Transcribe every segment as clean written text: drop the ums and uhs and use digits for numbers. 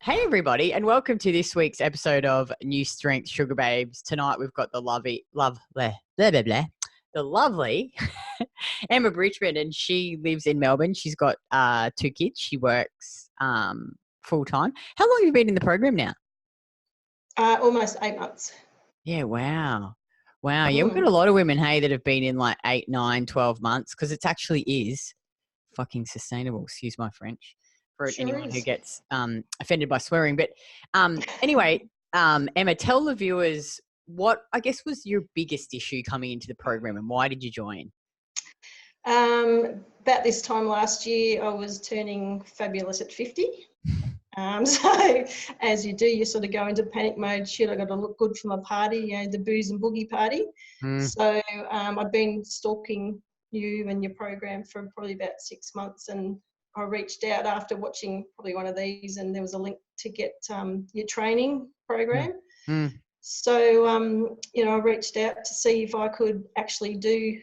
Hey everybody, and welcome to this week's episode of New Strength Sugar Babes. Tonight we've got the lovely Emma Bridgman, and she lives in Melbourne. She's got 2 kids. She works full time. How long have you been in the program now? Almost 8 months. Yeah, wow. Yeah, we've got a lot of women, hey, that have been in like 8, 9, 12 months, because it actually is fucking sustainable. Excuse my French. For anyone who gets offended by swearing. But anyway, Emma, tell the viewers what I guess was your biggest issue coming into the program and why did you join? About this time last year, I was turning fabulous at 50. So as you do, you sort of go into panic mode. Shit, I got to look good for my party, the booze and boogie party. So I've been stalking you and your program for probably about 6 months, and I reached out after watching probably one of these, and there was a link to get your training program. So, I reached out to see if I could actually do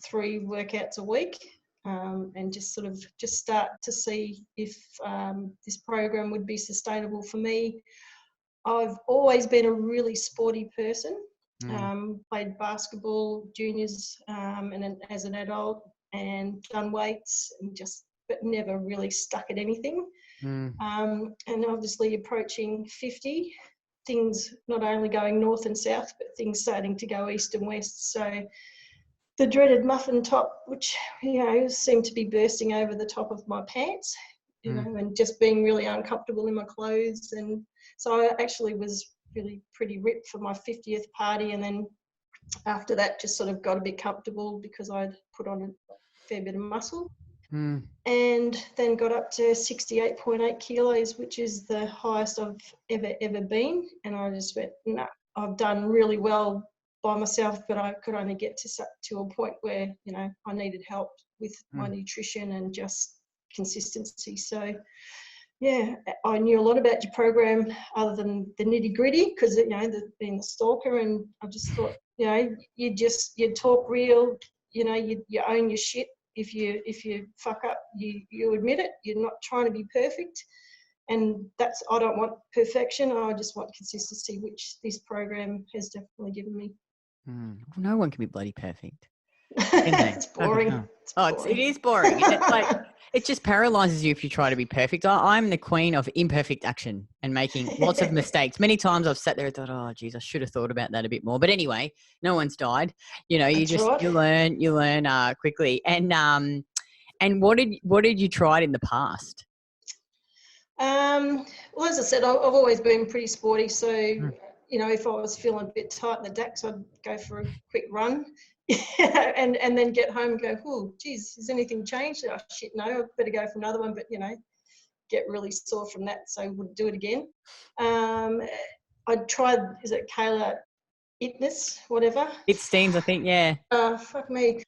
3 workouts a week and just start to see if this program would be sustainable for me. I've always been a really sporty person. Played basketball, juniors, and as an adult, and done weights, and but never really stuck at anything. And obviously approaching 50, things not only going north and south, but things starting to go east and west. So the dreaded muffin top, which, seemed to be bursting over the top of my pants, and just being really uncomfortable in my clothes. And so I actually was really pretty ripped for my 50th party. And then after that, just sort of got a bit comfortable because I'd put on a fair bit of muscle. And then got up to 68.8 kilos, which is the highest I've ever been. And I just went, no, I've done really well by myself, but I could only get to a point where, I needed help with my nutrition and just consistency. So, yeah, I knew a lot about your program other than the nitty gritty, because, being the stalker, and I just thought, you talk real, you own your shit. If you fuck up, you admit it. You're not trying to be perfect, and I don't want perfection. I just want consistency, which this program has definitely given me. No one can be bloody perfect. It's boring. It is boring. It just paralyzes you if you try to be perfect. I'm the queen of imperfect action and making lots of mistakes. Many times I've sat there and thought, oh, geez, I should have thought about that a bit more. But anyway, no one's died. You learn quickly. And what did you try in the past? Well, as I said, I've always been pretty sporty. So, if I was feeling a bit tight in the dacks, I'd go for a quick run. and then get home and go, oh, geez, has anything changed? Oh, shit, no, I better go for another one. But, get really sore from that, so I wouldn't do it again. I tried, is it Kayla Itness, whatever? It steams, I think, yeah. Fuck me.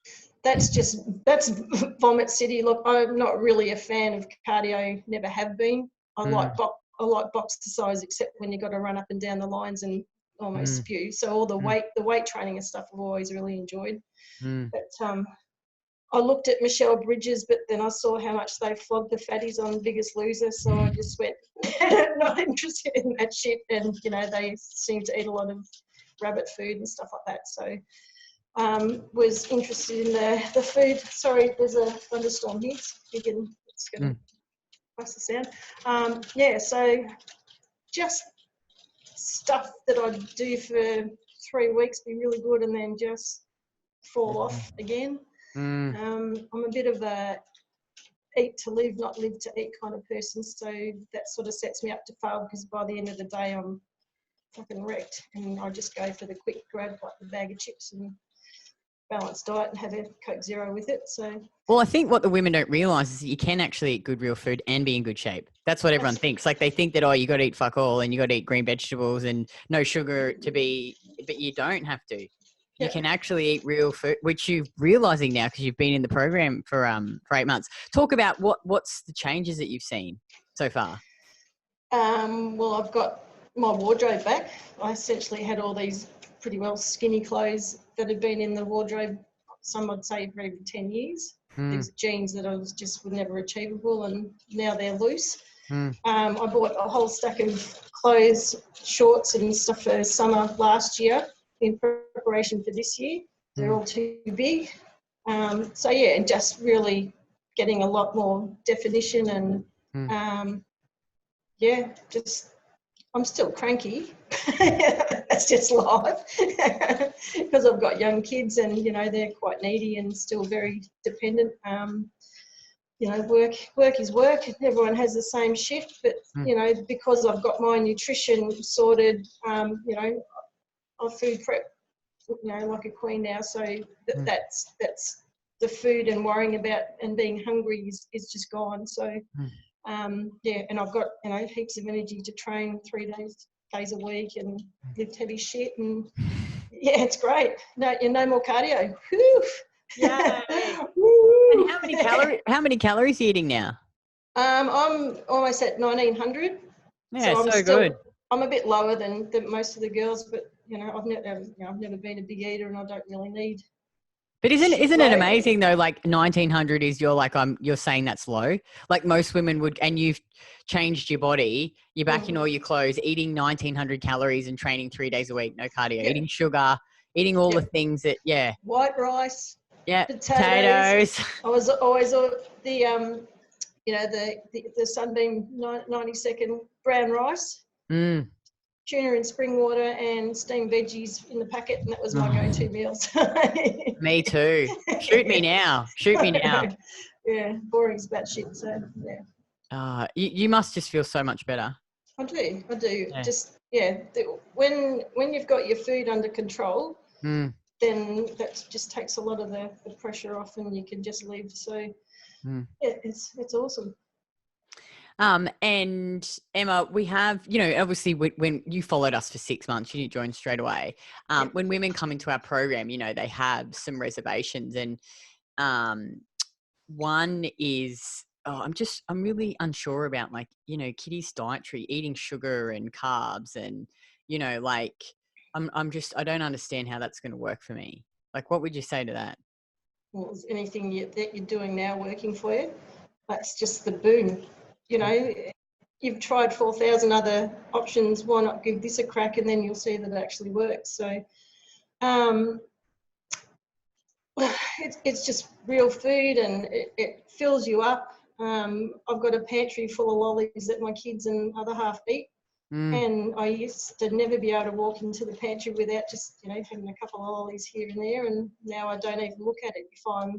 That's vomit city. Look, I'm not really a fan of cardio, never have been. I like box exercise, except when you got to run up and down the lines and almost spew. So all the weight training and stuff I've always really enjoyed. But I looked at Michelle Bridges, but then I saw how much they flogged the fatties on Biggest Loser, so I just went, not interested in that shit. And they seem to eat a lot of rabbit food and stuff like that. So was interested in the food. Sorry, there's a thunderstorm here. It's going to bust the sound. So just stuff that I'd do for 3 weeks, be really good, and then just fall off again. I'm a bit of a eat to live, not live to eat kind of person, so that sort of sets me up to fail, because by the end of the day I'm fucking wrecked, and I just go for the quick grab, like the bag of chips and balanced diet, and have a Coke Zero with it. So, well, I think what the women don't realise is that you can actually eat good real food and be in good shape. That's what everyone thinks. Like, they think that, you got to eat fuck all and you got to eat green vegetables and no sugar but you don't have to. You can actually eat real food, which you're realising now because you've been in the program for 8 months. Talk about what's the changes that you've seen so far. Well, I've got my wardrobe back. I essentially had all these pretty well skinny clothes that had been in the wardrobe, some I'd say for over 10 years. These jeans that were never achievable, and now they're loose. I bought a whole stack of clothes, shorts and stuff for summer last year in preparation for this year. They're all too big. So yeah, just really getting a lot more definition and yeah, just I'm still cranky. That's just life because I've got young kids and, you know, they're quite needy and still very dependent. You know, work is work. Everyone has the same shift, but, you know, because I've got my nutrition sorted, you know, I food prep, you know, like a queen now. So that's the food and worrying about and being hungry is just gone. So, yeah, and I've got, you know, heaps of energy to train 3 days a week and lift heavy shit, and yeah, it's great. No more cardio. Whew. Yay. Woo. And how many calories are you eating now? I'm almost at 1900. Yeah, so so good. I'm a bit lower than most of the girls, but you know, I've never been a big eater, and I don't really need. But isn't it amazing though? Like 1900 is you're saying that's low. Like most women would, and you've changed your body. You're back in all your clothes, eating 1900 calories and training 3 days a week, no cardio, eating sugar, eating all the things that white rice, potatoes. I was always the you know, the Sunbeam 90-second brown rice. Tuna in spring water and steamed veggies in the packet, and that was my go-to meals. Me too. Shoot me now. Yeah, boring's about shit. So yeah. You must just feel so much better. I do. Yeah. Just when you've got your food under control, then that just takes a lot of the pressure off, and you can just live. So yeah, it's awesome. And Emma, we have, you know, obviously when you followed us for 6 months, you didn't join straight away. When women come into our program, you know, they have some reservations, and one is, I'm really unsure about, like, you know, Kitty's dietary, eating sugar and carbs, and, you know, like I don't understand how that's going to work for me. Like, what would you say to that? Well, is anything that you're doing now working for you? That's just the boom. You know, you've tried 4,000 other options. Why not give this a crack, and then you'll see that it actually works. So it's just real food, and it fills you up. I've got a pantry full of lollies that my kids and other half eat. And I used to never be able to walk into the pantry without just, you know, having a couple of lollies here and there. And now I don't even look at it. If I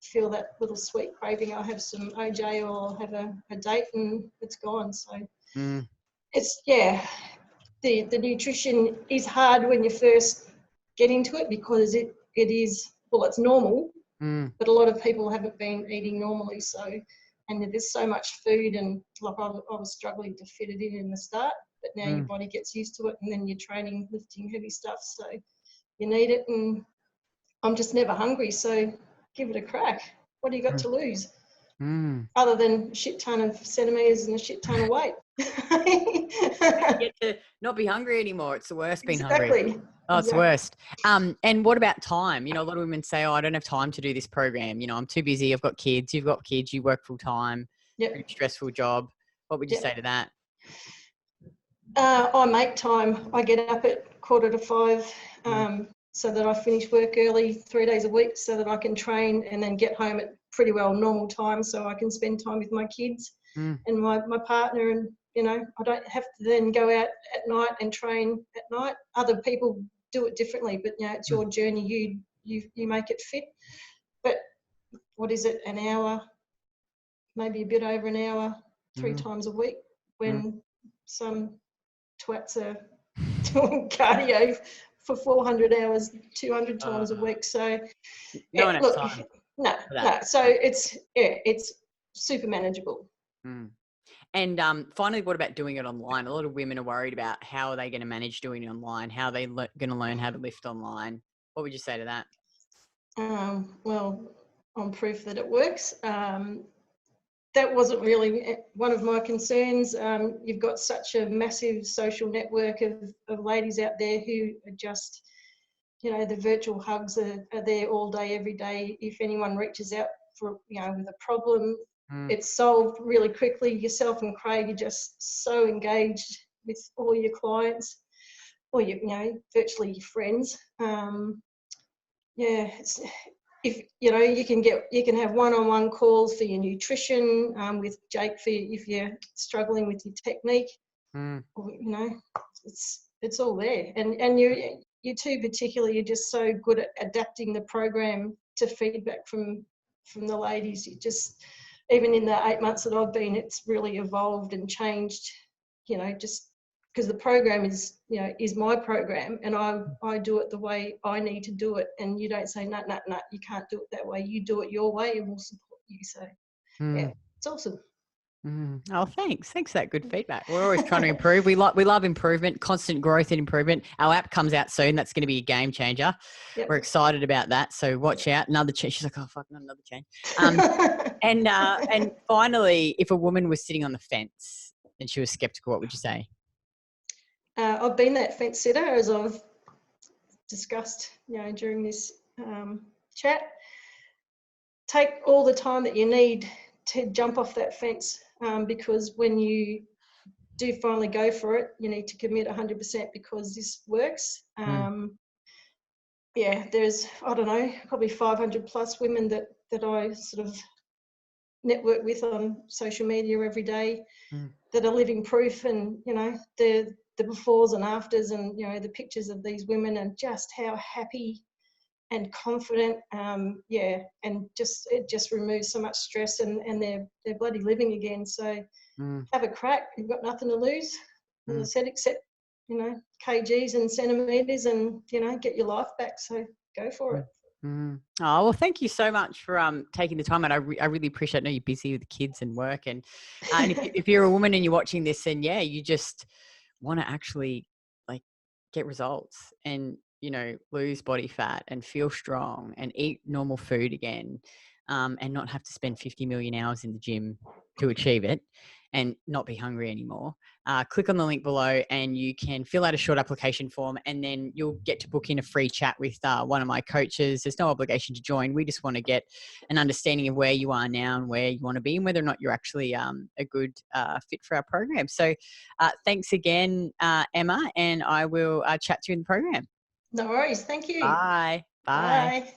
feel that little sweet craving, I'll have some OJ or I'll have a date, and it's gone. So it's, the nutrition is hard when you first get into it, because it is, well, it's normal, but a lot of people haven't been eating normally. So, and there's so much food, and like I was struggling to fit it in the start, but now your body gets used to it, and then you're training, lifting heavy stuff, so you need it. And I'm just never hungry, so give it a crack. What do you got to lose? Other than a shit ton of centimetres and a shit ton of weight. You get to not be hungry anymore. It's the worst being hungry. Oh, it's the worst. And what about time? You know, a lot of women say, oh, I don't have time to do this program. You know, I'm too busy. I've got kids. You've got kids. You work full time. Pretty stressful job. What would you say to that? I make time. I get up at 4:45 so that I finish work early 3 days a week, so that I can train and then get home at pretty well normal time, so I can spend time with my kids and my partner. And, you know, I don't have to then go out at night and train at night. Other people do it differently, but, you know, it's your journey. You make it fit. But what is it, an hour, maybe a bit over an hour, 3 times a week, when some twats are doing cardio for 400 hours, 200 times a week. So no one has time. No. So it's super manageable. And finally, what about doing it online? A lot of women are worried about how are they going to manage doing it online? How are they going to learn how to lift online? What would you say to that? Well, I'm proof that it works. That wasn't really one of my concerns. You've got such a massive social network of ladies out there who are just, you know, the virtual hugs are there all day, every day. If anyone reaches out for, you know, with a problem, it's solved really quickly. Yourself and Craig are just so engaged with all your clients, or virtually your friends. If you can have one-on-one calls for your nutrition with Jake if you're struggling with your technique. Or, it's all there, and you two particularly, you're just so good at adapting the program to feedback from the ladies. You just, even in the 8 months that I've been, it's really evolved and changed, just because the program is my program, and I do it the way I need to do it, and you don't say no, you can't do it that way, you do it your way and we'll support you. So yeah, it's awesome. Oh, thanks for that good feedback. We're always trying to improve. We love improvement, constant growth and improvement. Our app comes out soon. That's going to be a game changer. We're excited about that. So watch out. Another change. She's like, oh fuck, not another change. And finally, if a woman was sitting on the fence and she was skeptical, what would you say? I've been that fence sitter, as I've discussed, during this chat. Take all the time that you need to jump off that fence, because when you do finally go for it, you need to commit 100% because this works. There's, I don't know, probably 500 plus women that I sort of network with on social media every day that are living proof, and the befores and afters, and the pictures of these women, and just how happy and confident, and it just removes so much stress, and they're bloody living again. So have a crack. You've got nothing to lose, as I said, except kgs and centimeters, and get your life back. So go for it. Oh, well, thank you so much for taking the time, and I really appreciate it. I know you're busy with the kids and work, and if you're a woman and you're watching this, and you just want to actually get results and lose body fat and feel strong and eat normal food again, and not have to spend 50 million hours in the gym to achieve it and not be hungry anymore, click on the link below and you can fill out a short application form, and then you'll get to book in a free chat with one of my coaches. There's no obligation to join. We just want to get an understanding of where you are now and where you want to be, and whether or not you're actually a good fit for our program. So thanks again, Emma, and I will chat to you in the program. No worries. Thank you. Bye. Bye.